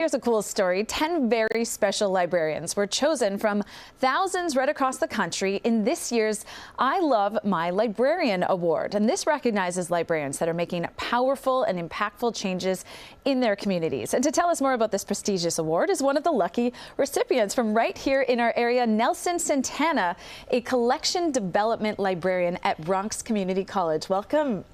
Here's a cool story. 10 very special librarians were chosen from thousands right across the country in this year's I Love My Librarian award. And this recognizes librarians that are making powerful and impactful changes in their communities. And to tell us more about this prestigious award is one of the lucky recipients from right here in our area, Nelson Santana, a collection development librarian at Bronx Community College. Welcome.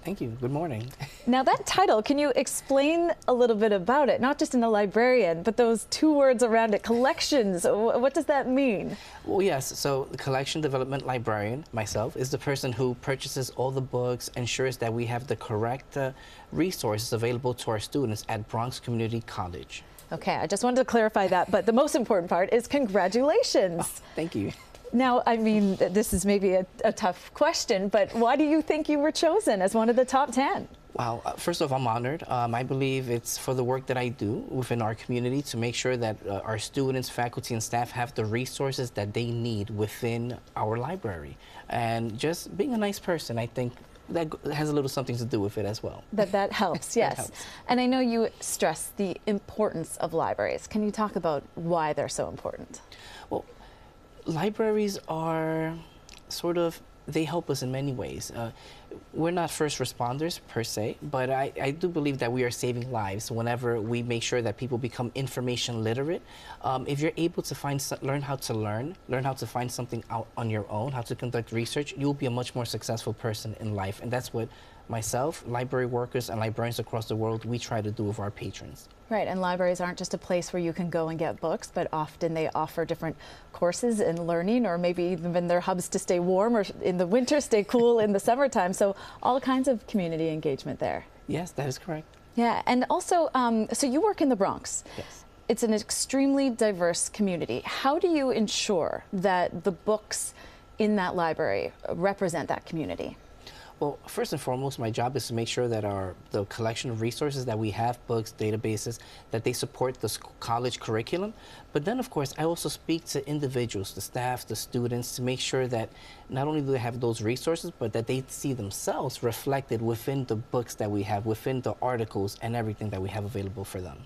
Thank you. Good morning. Now that title, can you explain a little bit about it? Not just in a librarian, but those two words around it, collections. What does that mean? Well, yes. So the collection development librarian, myself, is the person who purchases all the books, ensures that we have the correct resources available to our students at Bronx Community College. Okay, I just wanted to clarify that, but the most important part is congratulations. Oh, thank you. Now, I mean, this is maybe a tough question, but why do you think you were chosen as one of the top 10? Well, first off, I'm honored. I believe it's for the work that I do within our community to make sure that our students, faculty, and staff have the resources that they need within our library. And just being a nice person, I think that has a little something to do with it as well. That helps, yes. That helps. And I know you stress the importance of libraries. Can you talk about why they're so important? Well, libraries are they help us in many ways. We're not first responders per se, but I do believe that we are saving lives whenever we make sure that people become information literate. If you're able to learn how to find something out on your own, how to conduct research, you'll be a much more successful person in life. And that's what myself, library workers, and librarians across the world, we try to do with our patrons. Right, and libraries aren't just a place where you can go and get books, but often they offer different courses in learning, or maybe even they're hubs to stay warm, or in the winter stay cool in the summertime. So all kinds of community engagement there. Yes, that is correct. Yeah, and also, so you work in the Bronx. Yes. It's an extremely diverse community. How do you ensure that the books in that library represent that community? Well, first and foremost, my job is to make sure that the collection of resources that we have, books, databases, that they support the college curriculum. But then, of course, I also speak to individuals, the staff, the students, to make sure that not only do they have those resources, but that they see themselves reflected within the books that we have, within the articles and everything that we have available for them.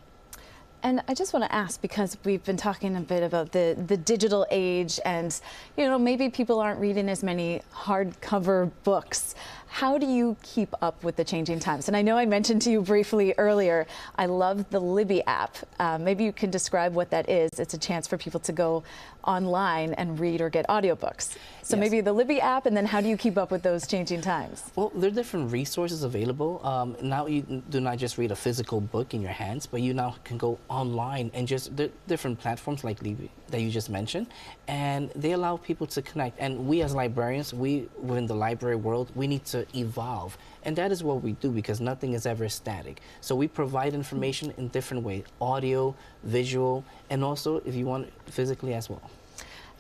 And I just want to ask, because we've been talking a bit about the digital age, and maybe people aren't reading as many hardcover books. How do you keep up with the changing times? And I know I mentioned to you briefly earlier, I love the Libby app. Maybe you can describe what that is. It's a chance for people to go online and read or get audiobooks. So yes. Maybe the Libby app, and then how do you keep up with those changing times? Well, there are different resources available. Now you do not just read a physical book in your hands, but you now can go online and just different platforms like Libby that you just mentioned, and they allow people to connect. And we as librarians, within the library world, we need to evolve. And that is what we do, because nothing is ever static. So we provide information in different ways, audio, visual, and also, if you want, physically as well.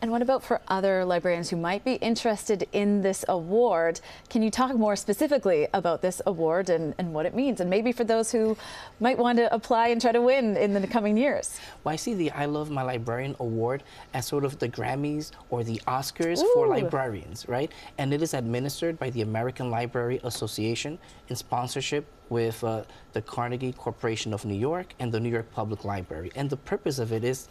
And what about for other librarians who might be interested in this award? Can you talk more specifically about this award and what it means? And maybe for those who might want to apply and try to win in the coming years. Well, I see the I Love My Librarian award as sort of the Grammys or the Oscars Ooh. For librarians, right? And it is administered by the American Library Association in sponsorship with the Carnegie Corporation of New York and the New York Public Library. And the purpose of it is,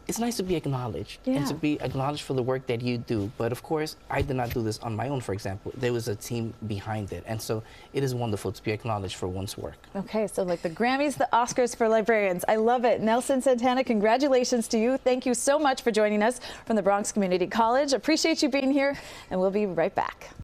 it's nice to be acknowledged, yeah, and to be acknowledged for the work that you do. But of course, I did not do this on my own, for example. There was a team behind it. And so it is wonderful to be acknowledged for one's work. Okay, so like the Grammys, the Oscars for librarians. I love it. Nelson Santana, congratulations to you. Thank you so much for joining us from the Bronx Community College. Appreciate you being here, and we'll be right back.